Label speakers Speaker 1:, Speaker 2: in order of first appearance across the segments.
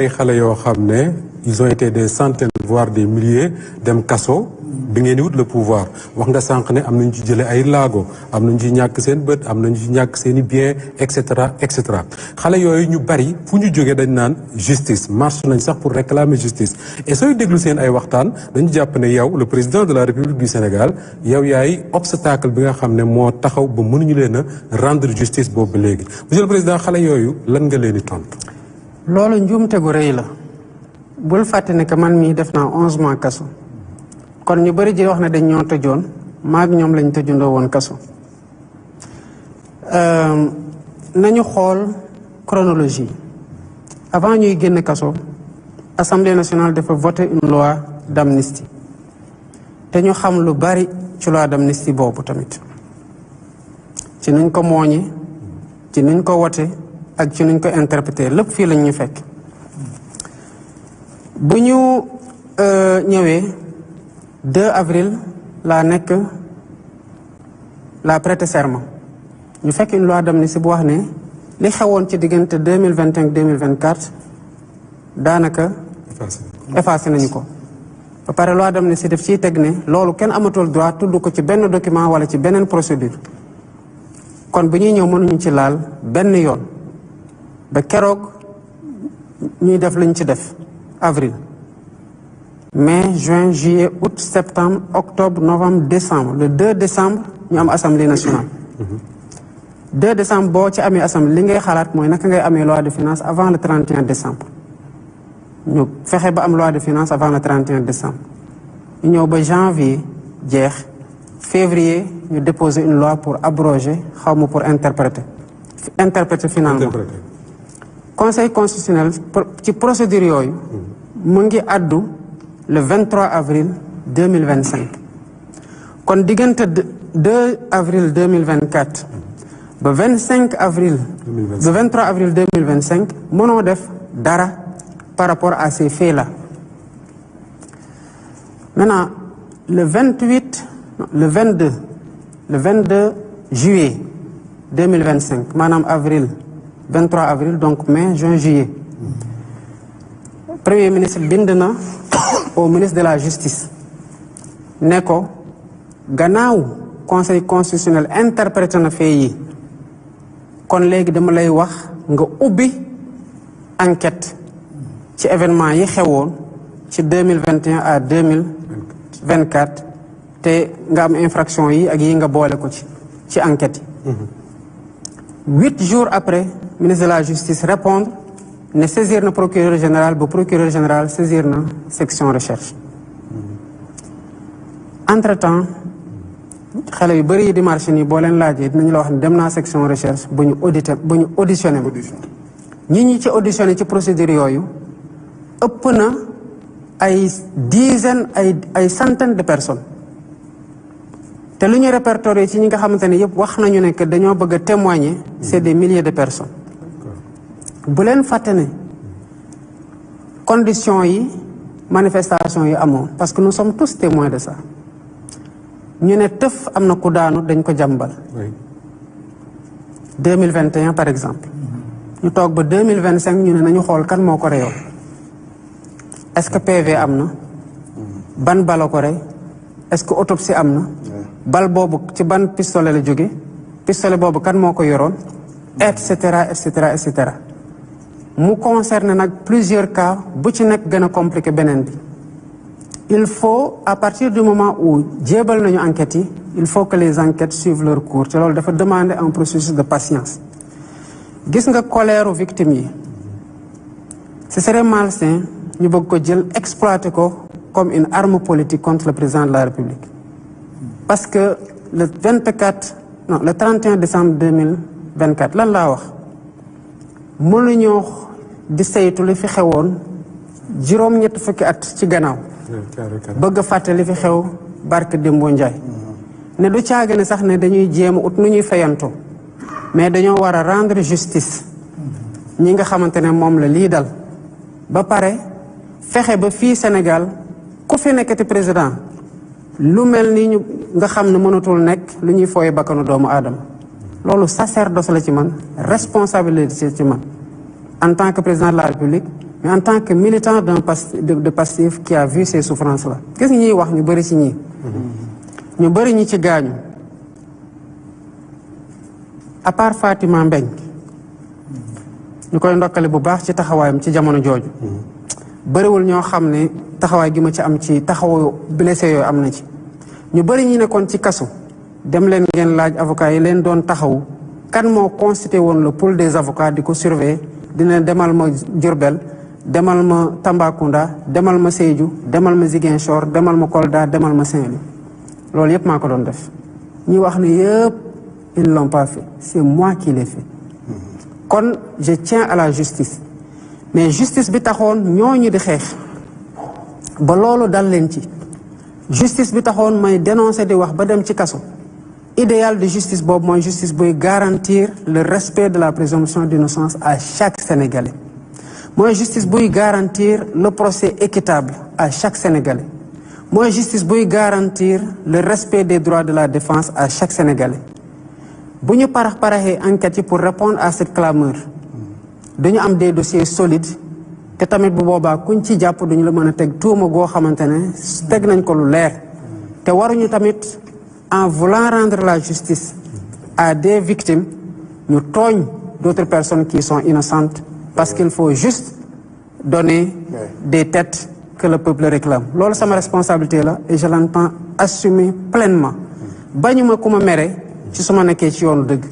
Speaker 1: ay xale yoo xam ne ils ont été des centaines voire des milliers dem kaso bi ngeen di wut le pouvoir wax nga sànq ne am nañu ci jëlee ay laago am nañu ci ñàkk seen bët am nañu ci ñàkk seen i bien et cetera et cetera xale yooyu ñu bari fu ñu jógee dañ naan justice marche nañ sax pour réclamer justice et sooy déglu seen ay waxtaan dañu jàpp ne yow le président de la République du Sénégal yow yaay obstacle bi nga xam ne moo taxaw ba mënuñu leen a rendre justice boobu ba léegi monsieur le président xale yooyu lan nga leen di tontu.
Speaker 2: loolu njuumte gu rëy la bul fàtte ne que man mii def naa 11 mois kaso kon ñu bëri ji wax ne dañ ñoo tëjoon maag ñoom lañ tëjundoo woon kaso nañu xool chronologie avant ñuy génn kaso Assemblée nationale dafa voté une loi d'amnistie te ñu xam lu bari ci loi d'amnistie boobu tamit ci nuñ ko mooñe ci nuñ ko wote ak ci nuñ ko interprété lépp fii lañ ñu fekk bu ñu ñëwee 2 avril laa nekk la prêter serment ñu fekk une loi d'amnistie bu wax ne li xewoon ci diggante 2021 2024 daanaka effacé nañu ko ba pare loi d'amnistie def ciy teg ne loolu kenn amatul droit tudd ko ci benn document wala ci beneen procédure kon bu ñuy ñëw mënuñu ci laal benn yoon ba keroog ñuy def lañ ci def avril mai juin juillet août septembre octobre novembre décembre le 2 décembre ñu am assemblée nationale 2 décembre boo ci amee assemblée li ngay xalaat mooy naka ngay amee loi de finances avant le 31 décembre ñu fexe ba am loi de finances avant le 31 décembre ñu ñëw ba janvier jeex février ñu déposer une loi pour abroger xaw ma pour interpréter finalement conseil constitutionnel ci procédure yooyu mu ngi addu le 23 avril 2025 kon diggante 2 avril 2024 ba 25 avril ba 23 avril 2025 mënoo def dara par rapport à ces faits-là maintenant le 22 juillet 2025 maanaam avril 23 avril donc mai juin juillet premier ministre bind na au ministre de la justice ne ko gannaaw conseil constitutionnel interprété na fait yi kon léegi dama lay wax nga ubbi enquête ci événement yi xewoon ci 2021 à 2024 te nga am infraction yi ak yi nga boole ko ci enquête yi 8 jours après ministre de la justice répondre ne saisir na procureur général ba procureur général saisir na section recherche entre temps xale yu bëri yi di marché nii boo leen laajee dinañu la wax ne dem naa section recherche bu ñu auditionné ñi ci auditionné ci procédure yooyu ëpp na ay dizaines ay centaines de personnes te lu ñu répertorié ci ñi nga xamante ne yëpp wax nañu ne que dañoo bëgg a témoigner c'est des milliers de personnes bu leen fàtte ne conditions yi manifestation yi amoon parce que nous sommes tous témoins de ça ñu ne tëf am na ku daanu dañ ko jàmbal 2021 par exemple ñu toog ba 2025 ñu ne nañu xool kan moo ko reyoon est-ce que PV am na ban bala ko rey est-ce que autopsie am na bal boobu ci ban pistolet la jóge pistolet boobu kan moo ko yoroon et cetera et cetera et cetera mu concerne nag plusieurs cas bu ci nekk gën a compliqué beneen bi il faut à partir du moment où jéebal nañu enquêtes yi il faut que les enquêtes suivent leur cours te loolu dafa demander un processus de patience gis nga colère victimes yi ce serait malsain ñu bëgg ko jël exploiter ko comme une arme politique contre le président de la République parce que le 31 décembre 2024 lan laa wax mënuñoo di saytu li fi xewoon juróom-ñett fukki at ci gannaaw bëgg a fàtte li fi xew barke Dembo Ndiaye ne du caage ne sax ne dañuy jéem ut nu ñuy fayantoo mais dañoo war a rendre justice ñi nga xamante ne moom la lii dal ba pare fexe ba fii Sénégal ku fi nekkati président lu mel ni ñu nga xam ne mënatul nekk lu ñuy fooye bakkanu doomu aadama loolu sacerdoce la ci man responsabilité ci man en tant que président de la République mais en tant que militant de Pastef qui a vu ces souffrances là gis nga ñuy wax ñu bëri ci ñii ñu bëri ñi ci gaañu à part Fatima Mbeng ñu koy ndokkale bu baax ci taxawaayam ci jamono jooju bëriwul ñoo xam ne taxawaay gi ma ci am ci taxawu blessé yooyu am na ci ñu bëri ñi nekkoon ci kaso dem leen ngeen laaj avocat yi leen doon taxawu kan moo constitué woon le pool des avocats di ko surveiller dina demal ma Diourbel demal ma Tambacounda demal ma Sédhiou demal ma Ziguinchor demal ma Kolda demal ma Saint-Louis loolu yëpp maa ko doon def ñi wax ne yëpp ils ne l'ont pas fait c'est moi qui l'ai fait kon je tiens à la justice mais justice bi taxoon ñooñu di xeex ba loolu dal leen ci justice bi taxoon may dénoncer di wax ba dem ci kaso idéal de justice boobu mooy justice buy garantir le respect de la présomption d'innocence à chaque Sénégalais mooy justice buy garantir le procès équitable à chaque Sénégalais mooy justice buy garantir le respect des droits de la défense à chaque Sénégalais bu ñu paraxee enquête yi pour répondre à cette clameur dañu am des dossiers solides te tamit bu boobaa kuñ ci jàpp duñu la mën a teg tuuma goo xamante ne teg nañ ko lu leer te waruñu tamit en voulant rendre la justice à des victimes ñu tooñ d'autres personnes qui sont innocentes parce qu'il faut juste donner des têtes que le peuple réclame loolu sama responsabilité la et je l'entends assumer pleinement bañu ma ku ma mere ci su ma nekkee ci yoonu dëgg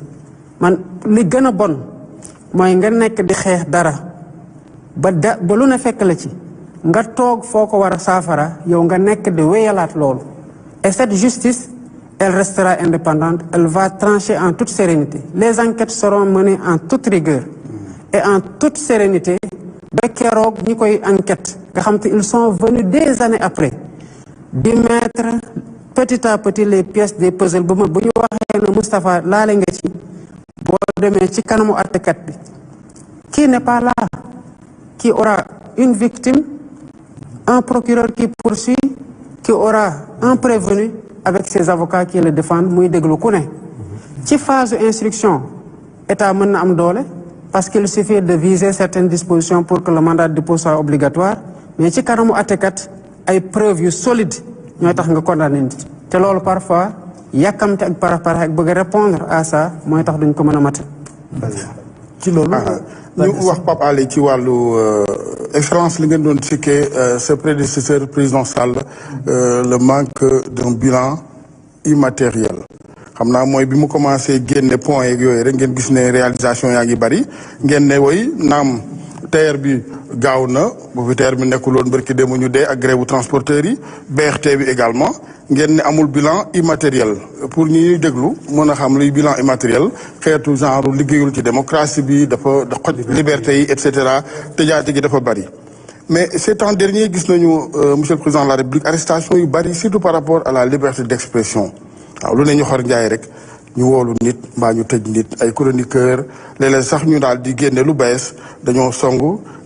Speaker 2: man li gën a bon mooy nga nekk di xeex dara ba lu ne fekk la ci nga toog foo ko war a saafara yow nga nekk di wéyalaat loolu et cette justice elle restera indépendante elle va trancher en toute sérénité les enquêtes seront menées en toute rigueur et en toute sérénité ba keroog ñi koy enquête nga xam te ils sont venus des années après di mettre petit à petit les pièces des puzzles bu ñu waxee ne Moustapha laale nga ci boo demee ci kanamu àttekat bi qui n'est pas là qui aura une victime un procureur qui poursuit qui aura un prévenu avec ses avocats qui le défendent muy déglu ku ne ci phase instruction état mën na am doole parce qu'il suffit de viser certaines dispositions pour que le mandat de dépôt soit obligatoire mais ci kanamu àttekat ay preuves yu solides ñooy tax nga condamné nit te loolu parfois yàkkamte ak parax ak bëgg a répondre à ça mooy tax duñ ko mën a mate
Speaker 3: ci loolu ñu wax Pape Alé ci wàllu expérience li ngeen doon sikkee ce prédécesseur président Sall le manque d'un bilan immatériel xam naa mooy bi mu commencé génne point yeeg yooyu rek ngeen gis ne réalisation yaa ngi bari ngeen ne woy naam TER bi gaaw na bu fi TER bi nekkul woon barki démb ñu dee ak grève transporteurs yi BRT bi également ngeen ne amul bilan immatériel pour ñuy déglu mën a xam luy bilan immatériel xeetu genre liggéeyul ci démocratie bi dafa xoj liberté yi et cetera tëjaate gi dafa bari. mais ces temps derniers gis nañu monsieur le président de la République arrestation yu bari surtout par rapport à la liberté d'expression waaw lu ne ñu xor njaay rek ñu woolu nit mbaa ñu tëj nit ay chroniqueur léeg-léeg sax ñu daal di génne lu bees dañoo song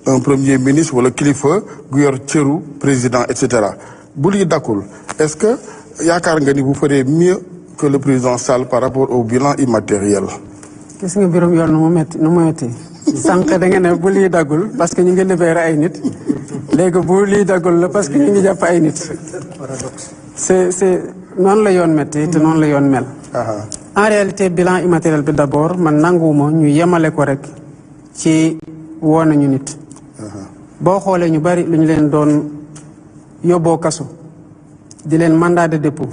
Speaker 3: un premier ministre wala kilifa gu yor cëru président et cetera bu lii dakkul est-ce que yaakaar nga ni vous ferez mieux que le président Sall par rapport au bilan immatériel.
Speaker 2: gis nga mbirum yoon nu mu metti sànq da nga ne bu lii daggul parce que ñu ngi libéré ay nit léegi bu lii daggul la parce que ñu ngi jàpp ay nit c'est noonu la yoon metti te noonu la yoon mel. En réalité bilan immatériel bi d'abord man nanguwuma ñu yemale ko rek ci woo nañu nit boo xoolee ñu bari lu ñu leen doon yóbboo kaso di leen mandat de dépôt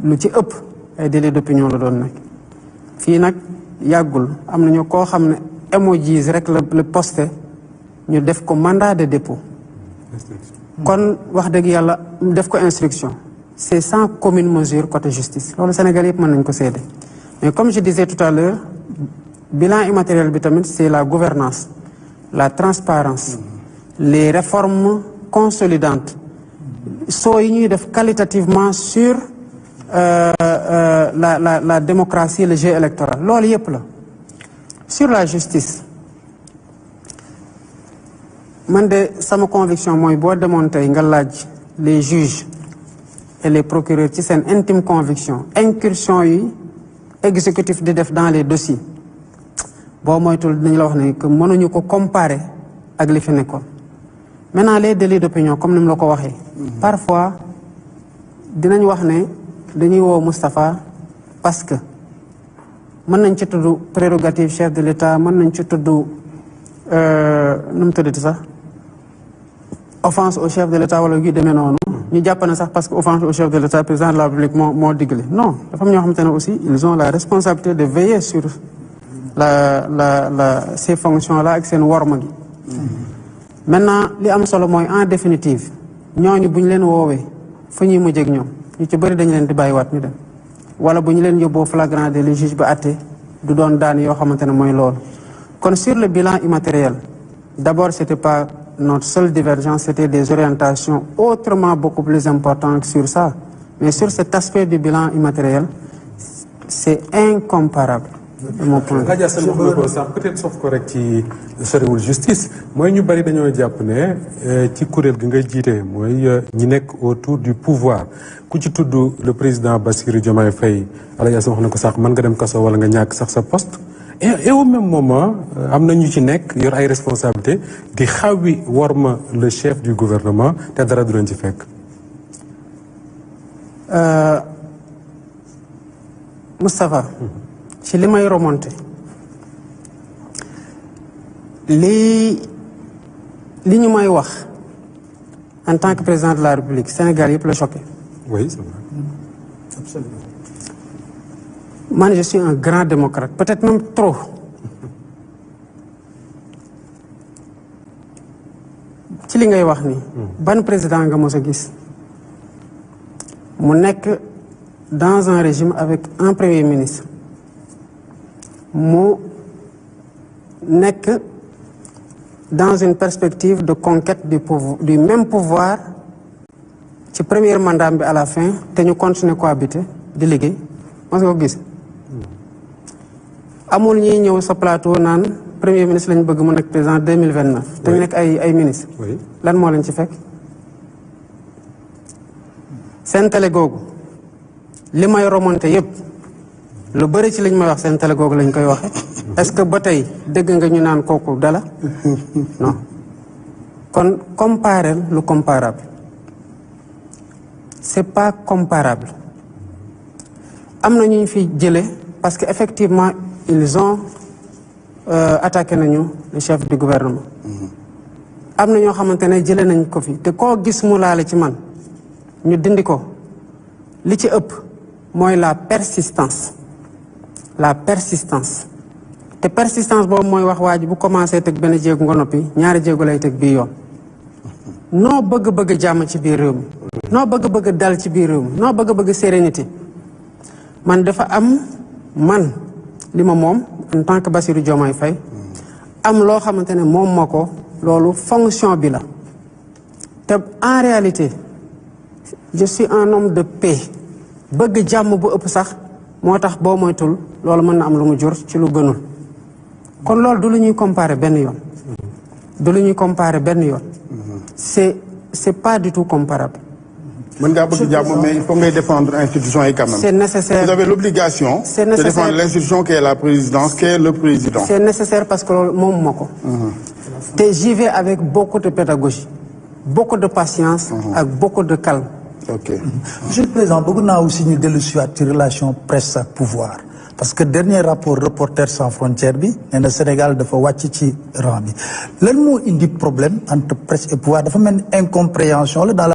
Speaker 2: lu ci ëpp ay délit d'opinion la doon nekk fii nag yàggul am nañu koo xam ne emojis rek la posté ñu def ko mandat de dépôt kon wax dëgg yàlla def ko instruction c'est sans commune mesure côté justice loolu Sénégal yëpp mën nañ ko seede mais comme je disais tout à l'heure bilan immatériel bi tamit c'est la gouvernance la transparence les réformes consolidantes soo yi ñuy def qualitativement sur la démocratie le jeu électoral loolu yëpp la sur la justice man de sama conviction mooy boo demoon tey nga laaj les juges et les procureurs ci seen intime conviction incursion yi exécutif di def dans les dossiers boo moytul dinañ la wax ne que mënuñu ko comparer ak li fi nekkoon. Maintenant les délits d'opinion comme ni mu la ko waxee. Parfois dinañ wax ne dañuy woo Moustapha parce que mën nañ ci tudd prérogative chef de l'État, mën nañ ci tudd nu mu tuddati sax offense au chef de l'État wala yu demee noonu. ñu jàpp ne sax parce que offense au chef de l'État président de la République moo digle. Non, dafa am ñoo xamante ne aussi ils ont la responsabilité de veiller sur ces fonctions-là ak seen worma gi. Maintenant li am solo mooy en définitive ñooñu bu ñu leen woowee fu ñuy mujjee ak ñoom ñu ci bëri dañu leen di bàyyiwaat ñu dem wala bu ñu leen yóbboo flagrant délit juge ba àtte du doon daan yoo xamante ne mooy loolu. Kon sur le bilan immatériel d'abord c'était pas notre seule divergence, c'était des orientations autrement beaucoup plus importantes sur ça. Mais sur cet aspect du bilan immatériel, c'est incomparable. De mon point de vue.
Speaker 1: Peut-être sauf correct ci soriwul justice mooy ñu bari dañoo jàpp ne ci kuréel gi nga jiite mooy ñi nekk autour du pouvoir ku ci tudd le président Bassirou Diomaye Faye Alaaji Assane wax na ko sax mën nga dem kaso wala nga ñàkk sax sa poste. Et au même moment am na ñu ci nekk yor ay responsabilités di xawi worma le chef du gouvernement te dara du leen ci fekk.
Speaker 2: Moustapha ci li may remonté li ñu may wax en tant que président de la République Sénégal yëpp la choqué.
Speaker 1: Oui, c'est vrai.
Speaker 2: Absolument. Man je suis un grand démocrate peut-être même trop. ci li ngay wax ni ban président nga mos a gis mu nekk dans un régime avec un premier ministre mu nekk dans une perspective de conquête du même pouvoir ci premier mandat bi à la fin te ñu continuer cohabiter di liggéey mos nga ko gis. amul ñuy ñëw sa plateau naan premier ministre lañu bëgg mu nekk président 2029. te ñu nekk ay ministre lan moo leen ci fekk. seen télé googu li may remonté yëpp lu bëri ci liñ may wax seen télé googu lañ koy waxe est-ce que ba tey dégg nga ñu naan kooku dala non kon comparer lu comparable c'est pas comparable. am na ñu fi jële parce que effectivement ils ont attaqué nañu le chef du gouvernement. am na ñoo xamante ne jëlee nañ ko fi te koo gis mu laale ci man ñu dindi ko li ci ëpp mooy la persistance te persistance boobu mooy wax waa ji bu commencé teg benn jéegu nga noppi ñaari jéegu lay teg bii yoon. noo bëgg jàmm ci biir réew mi noo bëgg dal ci biir réew mi noo bëgg sérénité man dafa am man li ma moom en tant que Bassirou Diomaye Faye am loo xamante ne moom ma ko loolu fonction bi la te en réalité je suis un homme de paix bëgg jàmm bu ëpp sax moo tax boo moytul loolu mën na am lu mu jur ci lu gënul kon loolu du lu ñuy comparer benn yoon c'est pas du tout comparable.
Speaker 3: mën ngaa bëgg jàmm mais il faut ngay défendre institution yi quand même.
Speaker 2: C'est nécessaire.
Speaker 3: Vous avez l'obligation de défendre l'institution qui est la présidence, qui est le président.
Speaker 2: C'est nécessaire parce que loolu moom moo ko. te j'y vais avec beaucoup de pédagogie beaucoup de patience ak beaucoup de calme.
Speaker 3: Ok.
Speaker 4: Monsieur le Président bëgg naa aussi ñu dellu si waat ci relation presse ak pouvoir parce que dernier rapport Reporters sans frontières bi nee na Sénégal dafa wàcc ci rang bi lan moo indi problème entre presse et pouvoir dafa mel ni incompréhension la dans la